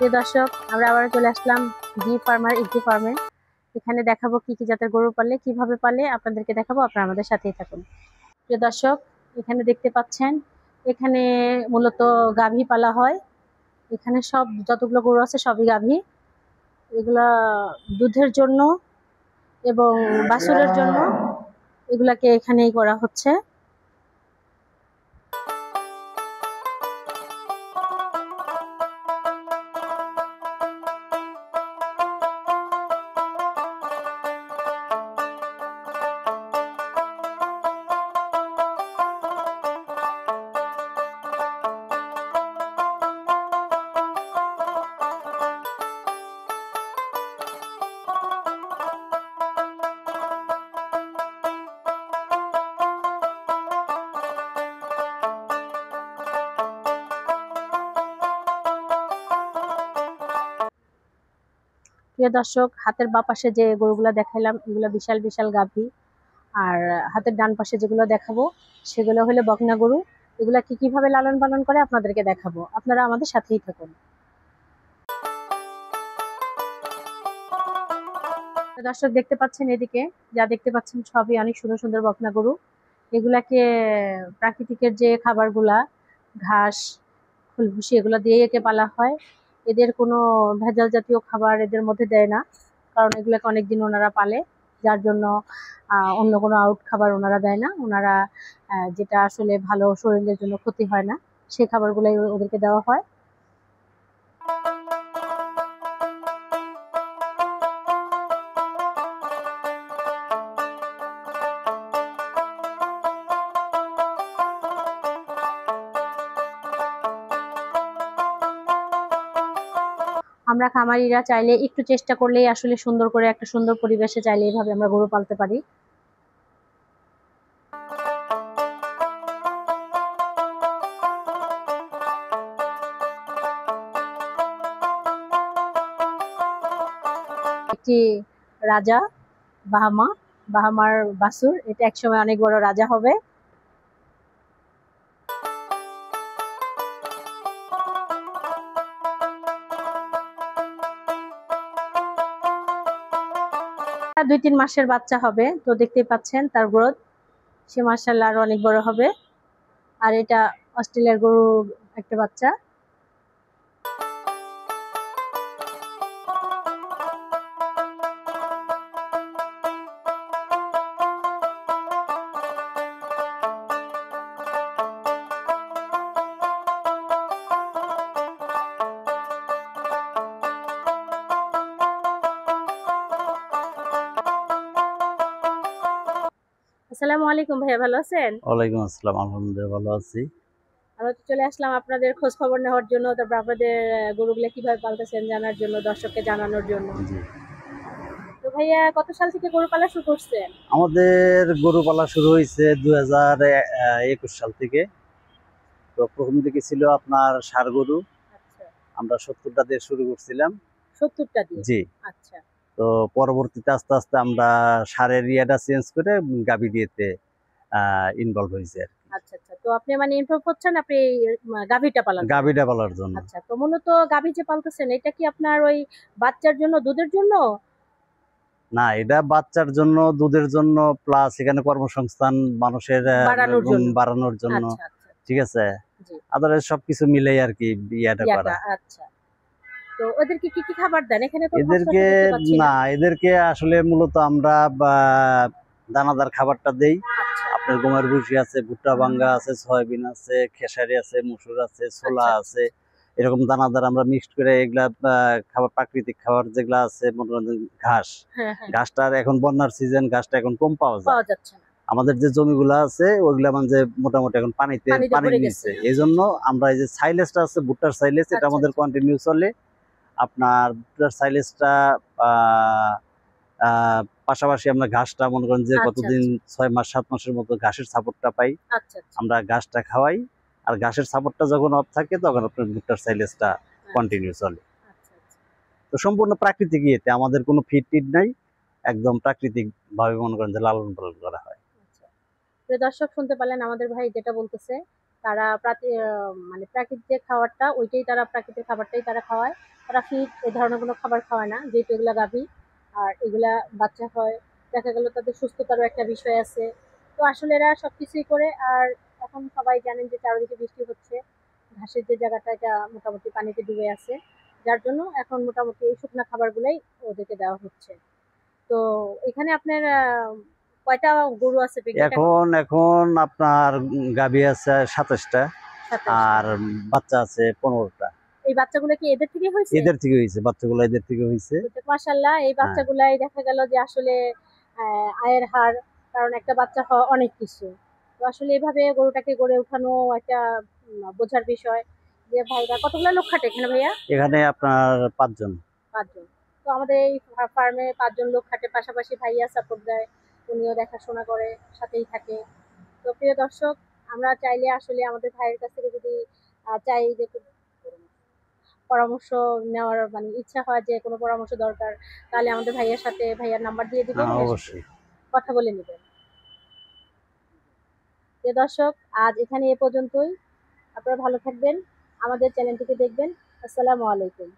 প্রিয় দর্শক, আমরা আবার চলে আসলাম জি ফার্মার ইজি ফার্মে। এখানে দেখাবো কি কি জাতের গরু পালে, কিভাবে পালে আপনাদেরকে দেখাবো। আপনারা আমাদের সাথেই থাকুন। প্রিয় দর্শক, এখানে দেখতে পাচ্ছেন, এখানে মূলত গাভী পালা হয়। এখানে সব যতগুলো গরু আছে সবই গাভী। এগুলা দুধের জন্য এবং বাছুরের জন্য এগুলাকে এখানেই করা হচ্ছে। প্রিয় দর্শক, হাতের বাঁ পাশে যে গরুগুলা দেখাইলাম এগুলো বিশাল বিশাল গাভী। আর হাতের ডান পাশে যেগুলো দেখাবো সেগুলো হলো বকনা গরু। এগুলা কিভাবে লালন পালন করে আপনাদেরকে দেখাবো। আপনারা আমাদের সাথেই থাকুন। দর্শক, দেখতে পাচ্ছেন এদিকে যা দেখতে পাচ্ছেন সবই অনেক সুন্দর সুন্দর বকনা গরু। এগুলাকে প্রাকৃতিকের যে খাবারগুলা, ঘাস, খোলভুসি, এগুলো দিয়ে একে পালা হয়। এদের কোনো ভেজাল জাতীয় খাবার এদের মধ্যে দেয় না, কারণ এগুলাকে অনেকদিন ওনারা পালে, যার জন্য অন্য কোনো আউট খাবার ওনারা দেয় না। ওনারা যেটা আসলে ভালো, শরীরের জন্য ক্ষতি হয় না, সেই খাবারগুলাই ওদেরকে দেওয়া হয়। আমরা খামারিরা চাইলে একটু চেষ্টা করলেই আসলে সুন্দর করে একটা সুন্দর পরিবেশে চাইলে এইভাবে আমরা গরু পালতে পারি। একটি রাজা বাহামার বাছুর, এটা একসময় অনেক বড় রাজা হবে। দুই তিন মাসের বাচ্চা হবে, তো দেখতেই পাচ্ছেন তার গ্রোথ, সে মাশাআল্লাহ আরো অনেক বড় হবে। আর এটা অস্ট্রেলিয়ার গরু একটা বাচ্চা। আসসালামু আলাইকুম ভাইয়া, ভালো আছেন? ওয়ালাইকুম আসসালাম, আলহামদুলিল্লাহ ভালো আছি। আমরা তো চলে আসলাম আপনাদের খোঁজ খবর নেওয়ার জন্য, তারপর আপনাদের গরুগুলো কিভাবে পালতেছেন জানার জন্য, দর্শককে জানানোর জন্য। জি, তো ভাইয়া, কত সাল থেকে গরু পালা শুরু করছেন? আমাদের গরু পালা শুরু হয়েছে 2021 সাল থেকে। তো প্রথম দিকে ছিল আপনার ষাঁড় গরু, আচ্ছা, আমরা 70টা দিয়ে শুরু করছিলাম। 70টা দিয়ে? জি। আচ্ছা তো পরবর্তীতে আস্তে আস্তে আমরা ষাঁড়ের ইয়েটা চেঞ্জ করে গাভী দিয়েতে ইনভলভ হয়েছে আর কি। আচ্ছা আচ্ছা, তো আপনি মানে ইনফর্ম করছেন আপনি গাভীটা পালন করেন? গাভীটা পালার জন্য। আচ্ছা, তো মূলত গাভী যে পালতেছেন এটা কি আপনার ওই বাচ্চার জন্য, দুধের জন্য? না, এটা বাচ্চার জন্য, দুধের জন্য, প্লাস এখানে কর্মসংস্থান মানুষের বাড়ানোর জন্য? বাড়ানোর জন্য। আচ্ছা আচ্ছা, ঠিক আছে, জি, আদারওয়াইজ সবকিছু মিলেই আর কি ইয়েটা করা। আচ্ছা। তো ওদেরকে কি কি খাবার দেন? এখানে তো ঘাস এদেরকে টাস দেখতে পাচ্ছি না। না, এদেরকে আসলে মূলত আমরা দানাদার খাবারটা দেই। আচ্ছা আপনার গমের ভুসি আছে, ভুট্টা ভাঙ্গা আছে, সয়াবিন আছে, খেসারি আছে, মসুর আছে, ছোলা আচ্ছা আছে, এরকম দানাদার আমরা মিক্সড করে এগুলা খাবার, প্রাকৃতিক খাবার যেগুলা আছে, মনে করেন ঘাস। হ্যাঁ হ্যাঁ, ঘাসটা এখন বন্যার সিজন, ঘাসটা এখন কম পাওয়া যায়। পাওয়া যাচ্ছে না। আমাদের যে জমিগুলো আছে ওইগুলা মানে মোটামুটি এখন পানিতে ভরে নিচ্ছে। গেছে। এই জন্য আমরা এই যে সাইলেজটা আছে, ভুট্টার সাইলেজ, এটা আচ্ছা আমাদের আচ্ছা, কন্টিনিউ চলে। আপনার ভুট্টার সাইলেজটা পাশাপাশি আমরা ঘাসটা মনে করেন যে আচ্ছা কতদিন, আচ্ছা, 6 মাস 7 মাসের মতো ঘাসের সাপোর্টটা পাই, আচ্ছা আচ্ছা, আমরা ঘাসটা খাওয়াই। আর ঘাসের সাপোর্টটা যখন অফ থাকে তখন আপনার ভুট্টার সাইলেজটা কন্টিনিউ চলে। আচ্ছা আচ্ছা, তো সম্পূর্ণ প্রাকৃতিক ইয়েতে, আমাদের কোনো ফিড টিড নাই, একদম প্রাকৃতিক ভাবে মনে করেন যে লালন পালন করা হয়। আচ্ছা। প্রিয় দর্শক, শুনতে পারলেন আমাদের ভাই যেটা বলতেছে, তারা মানে প্রাকৃতিক যে খাবারটা ওইটাই তারা প্রাকৃতিক খাবারটাই তারা খাওয়ায়। তারা ফিড এই ধরনের কোনো খাবার খাওয়ায় না, যেহেতু এগুলা গাভী আর এগুলা বাচ্চা হয়। দেখা গেল তাদের সুস্থতারও একটা বিষয় আছে। তো আসলে এরা সবকিছুই করে। আর এখন সবাই জানেন যে চারিদিকে বৃষ্টি হচ্ছে, ঘাসের যে জায়গাটা এটা মোটামুটি পানিতে ডুবে আছে, যার জন্য এখন মোটামুটি এই শুকনা খাবারগুলাই ওদেরকে দেওয়া হচ্ছে। তো এখানে আপনার কয়টা গরু আছে প্রেগনেন্ট এখন? এখন এখন আপনার গাভী আছে 27টা, 27টা। আর বাচ্চা আছে 15টা। এই বাচ্চাগুলো কি এদের থেকে হয়েছে? এদের থেকে হয়েছে, বাচ্চাগুলো এদের থেকে হয়েছে। তো মাশাআল্লাহ, এই হ্যাঁ, বাচ্চাগুলাই দেখা গেল যে আসলে আয়ের হার, কারণ একটা বাচ্চা হওয়া অনেক কিছু। তো আসলে এভাবে গরুটাকে গড়ে ওঠানো একটা বোঝার বিষয়। যে ভাইরা কতগুলো লোক খাটে এখানে ভাইয়া? এখানে আপনার 5 জন। 5 জন। তো আমাদের এই ফার্মে 5 জন লোক খাটে, পাশাপাশি ভাইয়া সাপোর্ট দেয়, উনিও দেখাশোনা করে, সাথেই থাকে। তো প্রিয় দর্শক, আমরা চাইলে আসলে আমাদের ভাইয়ের কাছ থেকে যদি চাই যে পরামর্শ নেওয়ার মানে ইচ্ছা হয়, যে কোনো পরামর্শ দরকার, তাহলে আমাদের ভাইয়ের সাথে ভাইয়ার নাম্বার দিয়ে দিব, হ্যাঁ, ভাইয়ের সাথে অবশ্যই। কথা বলে নেবেন। প্রিয় দর্শক, আজ এখানে এ পর্যন্তই। আপনারা ভালো থাকবেন, আমাদের চ্যানেলটিকে দেখবেন। আসসালামু আলাইকুম।